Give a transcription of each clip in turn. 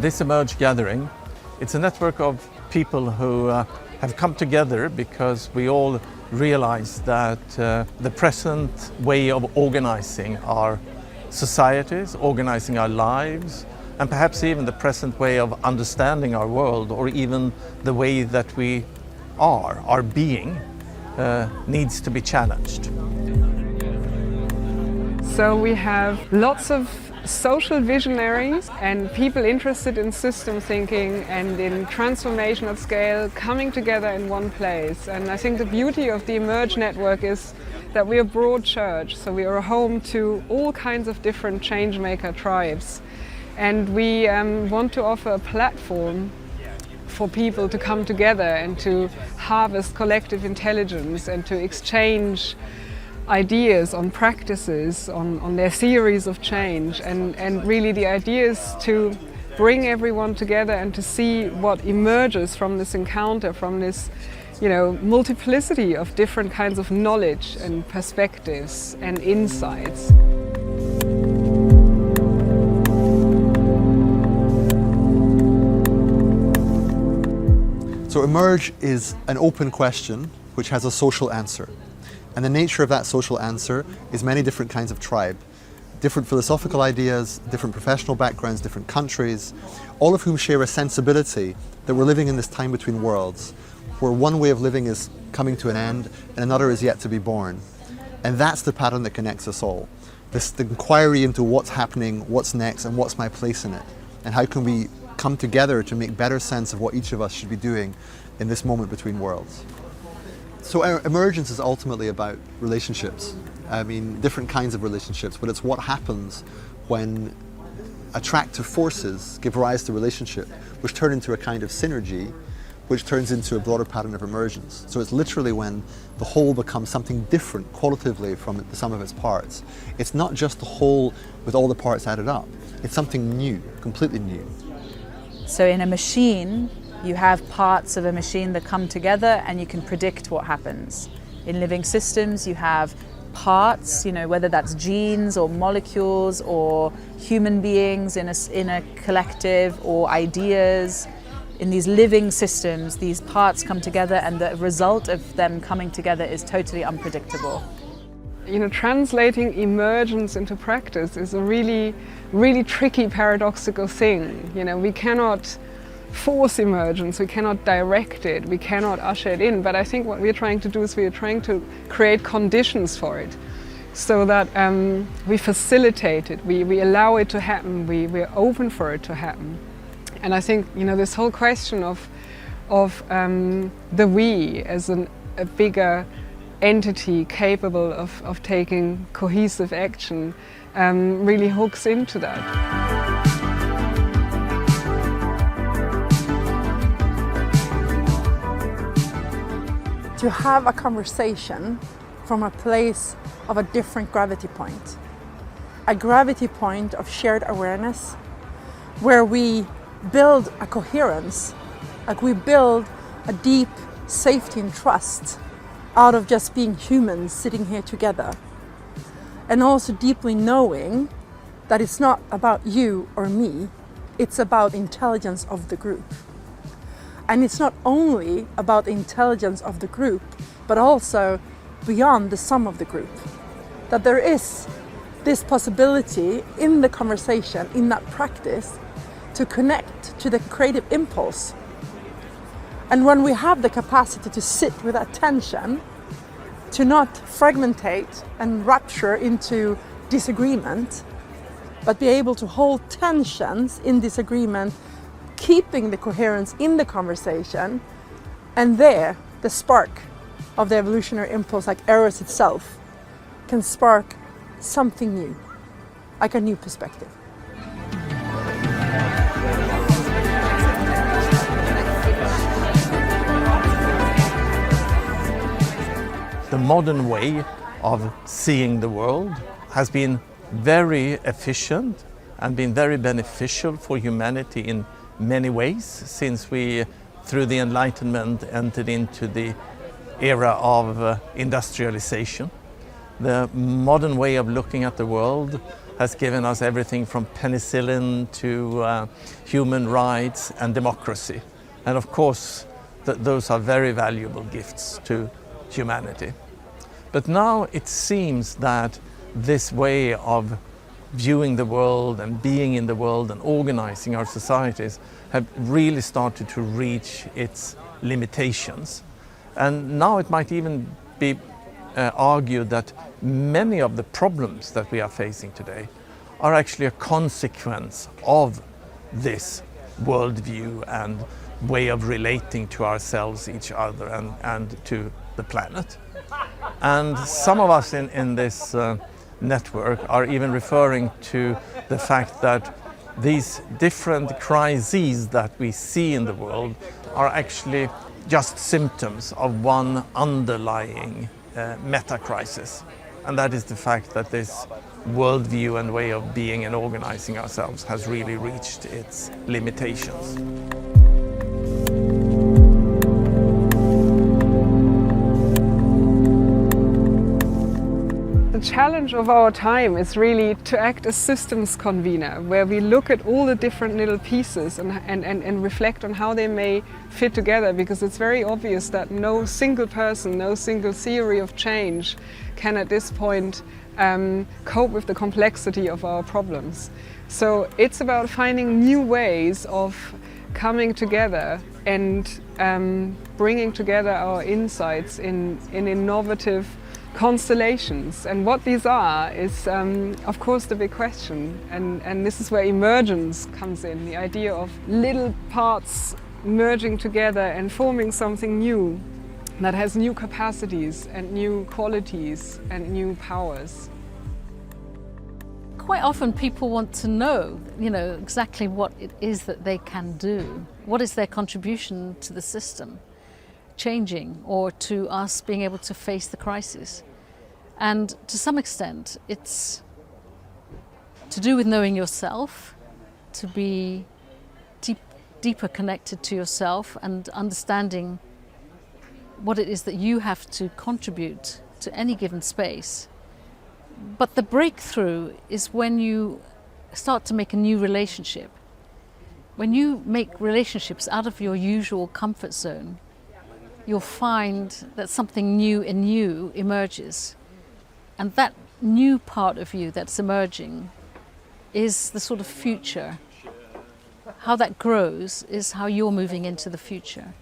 This Emerge gathering, it's a network of people who have come together because we all realize that the present way of organizing our societies, organizing our lives, and perhaps even the present way of understanding our world, or even the way that we are, our being, needs to be challenged. So we have lots of social visionaries and people interested in system thinking and in transformation at scale coming together in one place. And I think the beauty of the Emerge network is that we are a broad church, so we are a home to all kinds of different changemaker tribes. And we want to offer a platform for people to come together and to harvest collective intelligence and to exchange ideas on practices, on their theories of change. And really the idea is to bring everyone together and to see what emerges from this encounter, from this multiplicity of different kinds of knowledge and perspectives and insights. So Emerge is an open question which has a social answer. And the nature of that social answer is many different kinds of tribe. Different philosophical ideas, different professional backgrounds, different countries, all of whom share a sensibility that we're living in this time between worlds, where one way of living is coming to an end and another is yet to be born. And that's the pattern that connects us all. The inquiry into what's happening, what's next, and what's my place in it. And how can we come together to make better sense of what each of us should be doing in this moment between worlds. So our emergence is ultimately about relationships. I mean, different kinds of relationships, but it's what happens when attractive forces give rise to relationship, which turn into a kind of synergy, which turns into a broader pattern of emergence. So it's literally when the whole becomes something different qualitatively from the sum of its parts. It's not just the whole with all the parts added up. It's something new, completely new. So in a machine, you have parts of a machine that come together and you can predict what happens. In living systems, you have parts, whether that's genes or molecules or human beings in a collective or ideas. In these living systems, these parts come together and the result of them coming together is totally unpredictable. Translating emergence into practice is a really, really tricky, paradoxical thing. We cannot force emergence, we cannot direct it, we cannot usher it in, but I think what we're trying to do is we're trying to create conditions for it so that we facilitate it, we allow it to happen, we're open for it to happen. And I think this whole question of the we as a bigger entity capable of taking cohesive action really hooks into that. To have a conversation from a place of a different gravity point. A gravity point of shared awareness where we build a coherence, like we build a deep safety and trust out of just being humans sitting here together. And also deeply knowing that it's not about you or me, it's about intelligence of the group. And it's not only about the intelligence of the group, but also beyond the sum of the group. That there is this possibility in the conversation, in that practice, to connect to the creative impulse. And when we have the capacity to sit with that tension, to not fragmentate and rupture into disagreement, but be able to hold tensions in disagreement, keeping the coherence in the conversation, and there the spark of the evolutionary impulse, like Eros itself, can spark something new, like a new perspective. The modern way of seeing the world has been very efficient and been very beneficial for humanity in many ways since we, through the Enlightenment, entered into the era of industrialization. The modern way of looking at the world has given us everything from penicillin to human rights and democracy. And of course, those are very valuable gifts to humanity. But now it seems that this way of viewing the world and being in the world and organizing our societies have really started to reach its limitations. And now it might even be argued that many of the problems that we are facing today are actually a consequence of this worldview and way of relating to ourselves, each other, and to the planet. And some of us in this network are even referring to the fact that these different crises that we see in the world are actually just symptoms of one underlying meta-crisis. And that is the fact that this worldview and way of being and organizing ourselves has really reached its limitations. The challenge of our time is really to act as systems convener, where we look at all the different little pieces and reflect on how they may fit together, because it's very obvious that no single person, no single theory of change can at this point cope with the complexity of our problems. So it's about finding new ways of coming together and bringing together our insights in innovative constellations. And what these are is, of course, the big question. And this is where emergence comes in, the idea of little parts merging together and forming something new that has new capacities and new qualities and new powers. Quite often people want to know, exactly what it is that they can do. What is their contribution to the system changing, or to us being able to face the crisis? And to some extent, it's to do with knowing yourself, to be deeper connected to yourself and understanding what it is that you have to contribute to any given space. But the breakthrough is when you start to make a new relationship. When you make relationships out of your usual comfort zone, you'll find that something new in you emerges. And that new part of you that's emerging is the sort of future. How that grows is how you're moving into the future.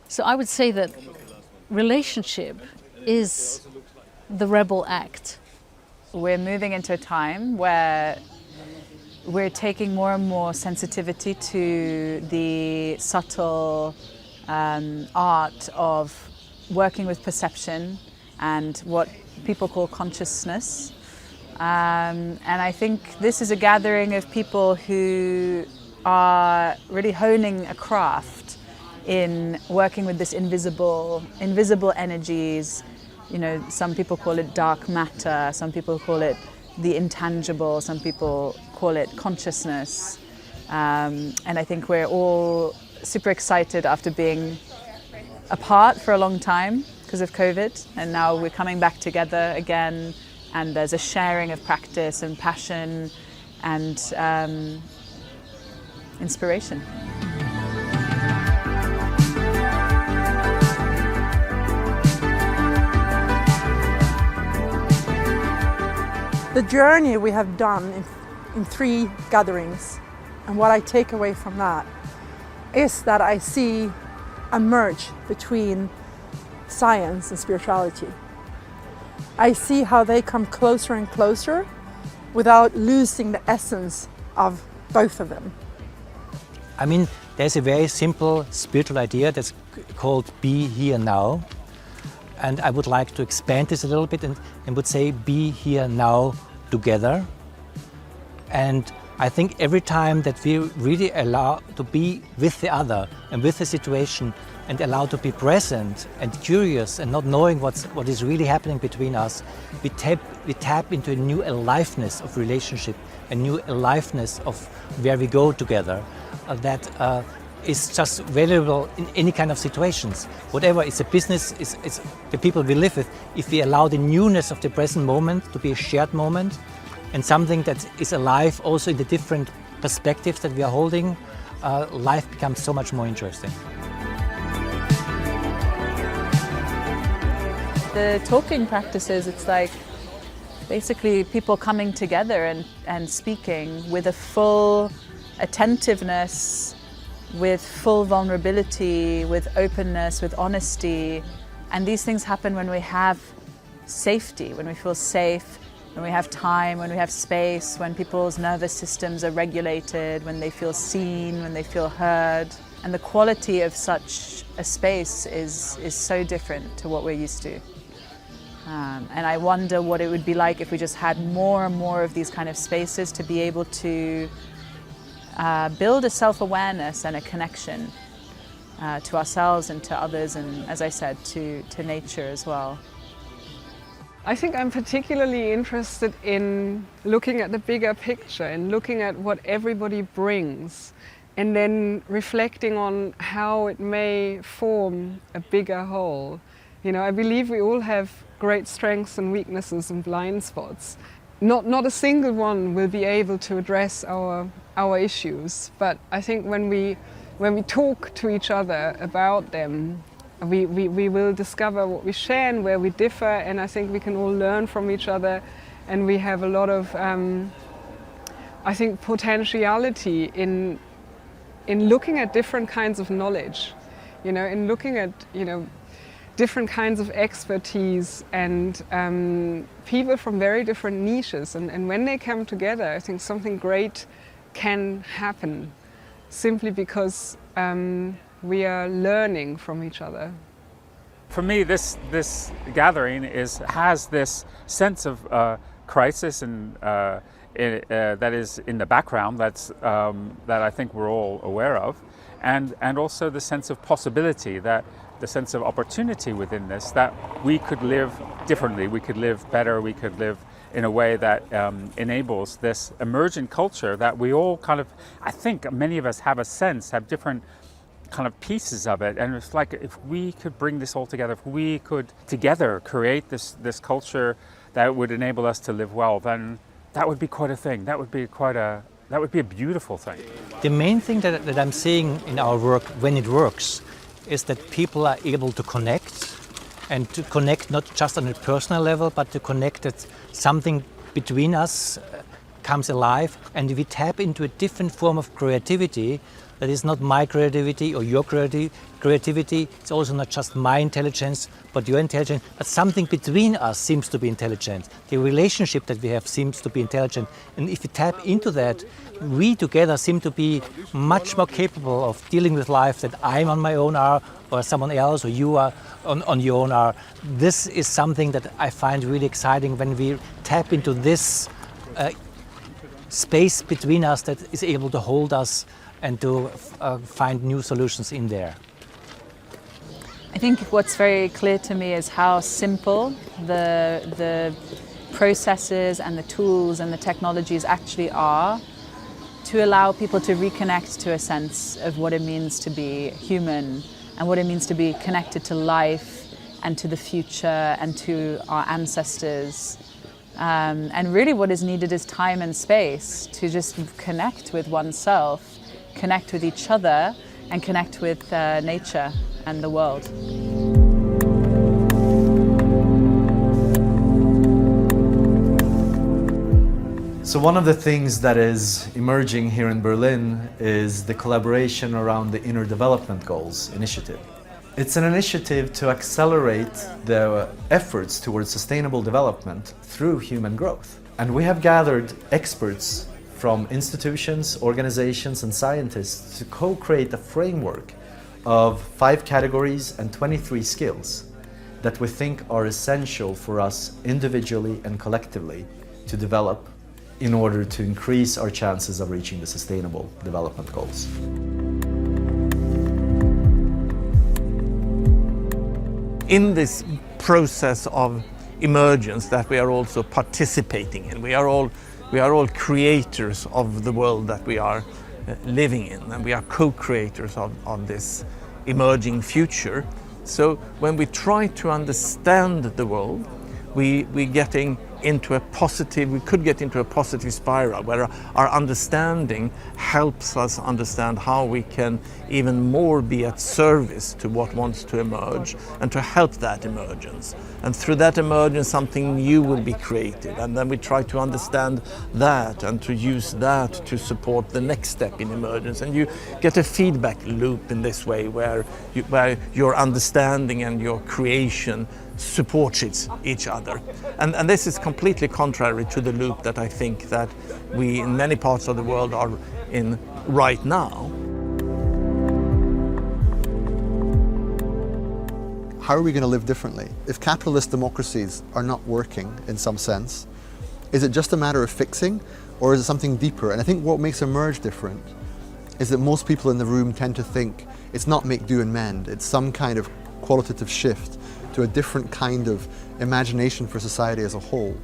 So I would say that relationship is the rebel act. We're moving into a time where we're taking more and more sensitivity to the subtle art of working with perception and what people call consciousness. And I think this is a gathering of people who are really honing a craft in working with this invisible energies. Some people call it dark matter, some people call it the intangible, some people call it consciousness. And I think we're all super excited after being apart for a long time because of COVID, and now we're coming back together again, and there's a sharing of practice and passion and inspiration. The journey we have done in 3 gatherings, and what I take away from that is that I see a merge between science and spirituality. I see how they come closer and closer without losing the essence of both of them. I mean, there's a very simple spiritual idea that's called be here now. And I would like to expand this a little bit and would say be here now together. And I think every time that we really allow to be with the other and with the situation and allow to be present and curious and not knowing what is really happening between us, we tap into a new aliveness of relationship, a new aliveness of where we go together that is just valuable in any kind of situations. Whatever, it's a business, it's the people we live with. If we allow the newness of the present moment to be a shared moment, and something that is alive also in the different perspectives that we are holding, life becomes so much more interesting. The talking practices, it's like basically people coming together and speaking with a full attentiveness, with full vulnerability, with openness, with honesty. And these things happen when we have safety, when we feel safe, when we have time, when we have space, when people's nervous systems are regulated, when they feel seen, when they feel heard. And the quality of such a space is so different to what we're used to. And I wonder what it would be like if we just had more and more of these kind of spaces to be able to build a self-awareness and a connection to ourselves and to others, and as I said, to nature as well. I think I'm particularly interested in looking at the bigger picture and looking at what everybody brings, and then reflecting on how it may form a bigger whole. You know, I believe we all have great strengths and weaknesses and blind spots. Not a single one will be able to address our issues, but I think when we talk to each other about them, we will discover what we share and where we differ, and I think we can all learn from each other, and we have a lot of I think potentiality in looking at different kinds of knowledge, you know, in looking at, you know, different kinds of expertise and people from very different niches, and when they come together, I think something great can happen simply because we are learning from each other. For me, this gathering has this sense of crisis and that is in the background that I think we're all aware of, and also the sense of possibility, that the sense of opportunity within this, that we could live differently, we could live better, we could live in a way that enables this emergent culture that we all kind of, I think many of us have different kind of pieces of it, and it's like if we could bring this all together, if we could together create this culture that would enable us to live well, then that would be quite a thing. That would be a beautiful thing. The main thing that I'm seeing in our work when it works is that people are able to connect, and to connect not just on a personal level, but to connect that something between us comes alive, and we tap into a different form of creativity that is not my creativity or your creativity. It's also not just my intelligence, but your intelligence, but something between us seems to be intelligent. The relationship that we have seems to be intelligent. And if we tap into that, we together seem to be much more capable of dealing with life that I'm on my own are, or someone else, or you are on your own are. This is something that I find really exciting when we tap into this space between us that is able to hold us and to find new solutions in there. I think what's very clear to me is how simple the processes and the tools and the technologies actually are to allow people to reconnect to a sense of what it means to be human and what it means to be connected to life and to the future and to our ancestors. And really what is needed is time and space to just connect with oneself, connect with each other, and connect with nature and the world. So one of the things that is emerging here in Berlin is the collaboration around the Inner Development Goals initiative. It's an initiative to accelerate the efforts towards sustainable development through human growth. And we have gathered experts from institutions, organizations and scientists to co-create a framework of 5 categories and 23 skills that we think are essential for us individually and collectively to develop in order to increase our chances of reaching the Sustainable Development Goals. In this process of emergence that we are also participating in, we are all creators of the world that we are living in, and we are co-creators of this emerging future. So when we try to understand the world, we're getting into a positive, we could get into a positive spiral where our understanding helps us understand how we can even more be at service to what wants to emerge and to help that emergence. And through that emergence, something new will be created. And then we try to understand that and to use that to support the next step in emergence. And you get a feedback loop in this way where your understanding and your creation supports each other. And this is completely contrary to the loop that I think that we in many parts of the world are in right now. How are we going to live differently? If capitalist democracies are not working in some sense, is it just a matter of fixing, or is it something deeper? And I think what makes Emerge different is that most people in the room tend to think it's not make, do and mend, it's some kind of qualitative shift to a different kind of imagination for society as a whole.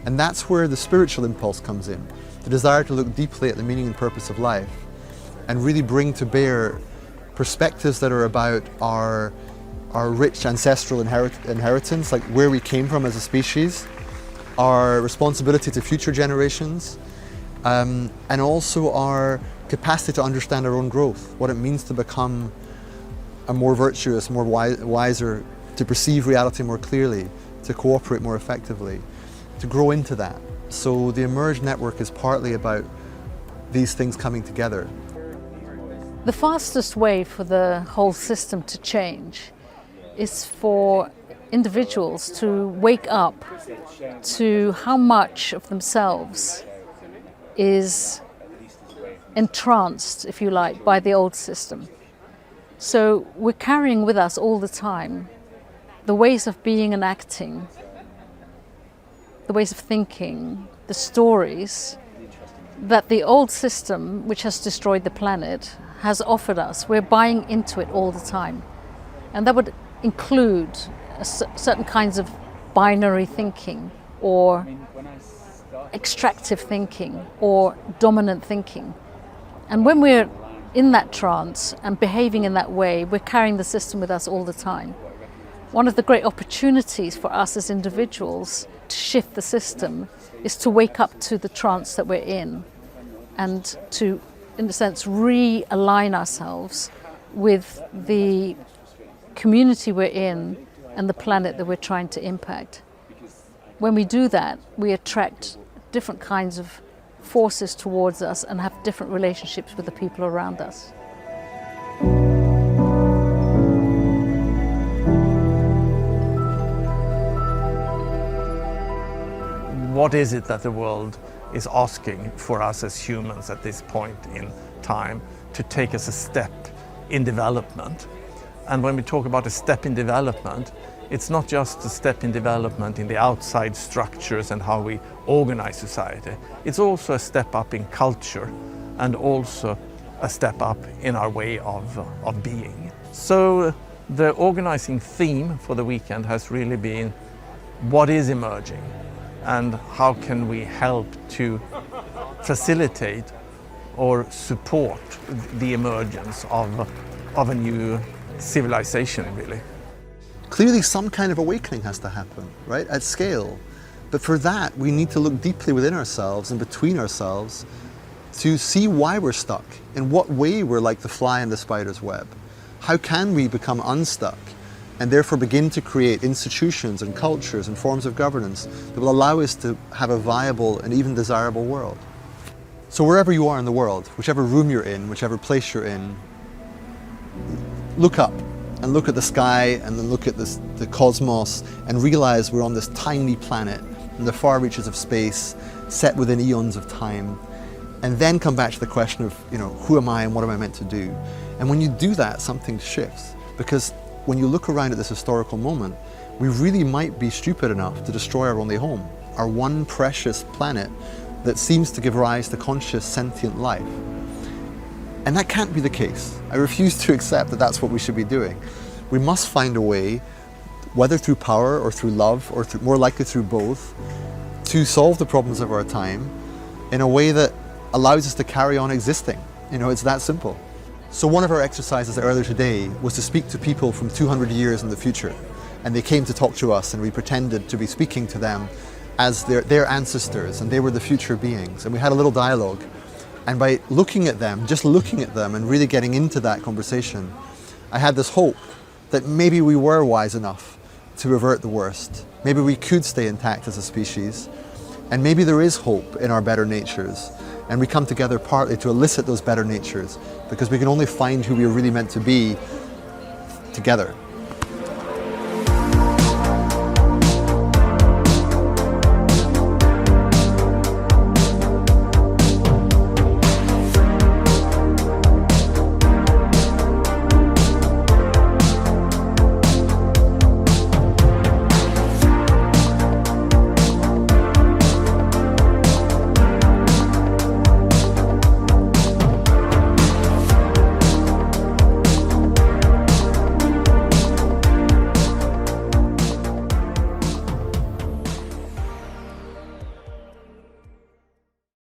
And that's where the spiritual impulse comes in, the desire to look deeply at the meaning and purpose of life and really bring to bear perspectives that are about our rich ancestral inheritance, like where we came from as a species, our responsibility to future generations, and also our capacity to understand our own growth, what it means to become a more virtuous, more wiser, to perceive reality more clearly, to cooperate more effectively, to grow into that. So the Emerge network is partly about these things coming together. The fastest way for the whole system to change is for individuals to wake up to how much of themselves is entranced, if you like, by the old system. So we're carrying with us all the time the ways of being and acting, the ways of thinking, the stories that the old system, which has destroyed the planet, has offered us. We're buying into it all the time. And that would include certain kinds of binary thinking or extractive thinking or dominant thinking. And when we're in that trance and behaving in that way, we're carrying the system with us all the time. One of the great opportunities for us as individuals to shift the system is to wake up to the trance that we're in and to, in a sense, realign ourselves with the community we're in and the planet that we're trying to impact. When we do that, we attract different kinds of forces towards us and have different relationships with the people around us. What is it that the world is asking for us as humans at this point in time to take as a step in development? And when we talk about a step in development, it's not just a step in development in the outside structures and how we organize society. It's also a step up in culture and also a step up in our way of being. So the organizing theme for the weekend has really been what is emerging and how can we help to facilitate or support the emergence of a new civilization, really. Clearly some kind of awakening has to happen, right, at scale. But for that, we need to look deeply within ourselves and between ourselves to see why we're stuck, in what way we're like the fly in the spider's web. How can we become unstuck and therefore begin to create institutions and cultures and forms of governance that will allow us to have a viable and even desirable world? So wherever you are in the world, whichever room you're in, whichever place you're in, look up and look at the sky and then look at the cosmos and realize we're on this tiny planet in the far reaches of space, set within eons of time, and then come back to the question of, who am I and what am I meant to do? And when you do that, something shifts, because when you look around at this historical moment, we really might be stupid enough to destroy our only home, our one precious planet that seems to give rise to conscious sentient life. And that can't be the case. I refuse to accept that that's what we should be doing. We must find a way, whether through power or through love, or more likely through both, to solve the problems of our time in a way that allows us to carry on existing. It's that simple. So one of our exercises earlier today was to speak to people from 200 years in the future. And they came to talk to us and we pretended to be speaking to them as their ancestors, and they were the future beings. And we had a little dialogue. And by looking at them, just looking at them and really getting into that conversation, I had this hope that maybe we were wise enough to avert the worst. Maybe we could stay intact as a species. And maybe there is hope in our better natures. And we come together partly to elicit those better natures, because we can only find who we are really meant to be together.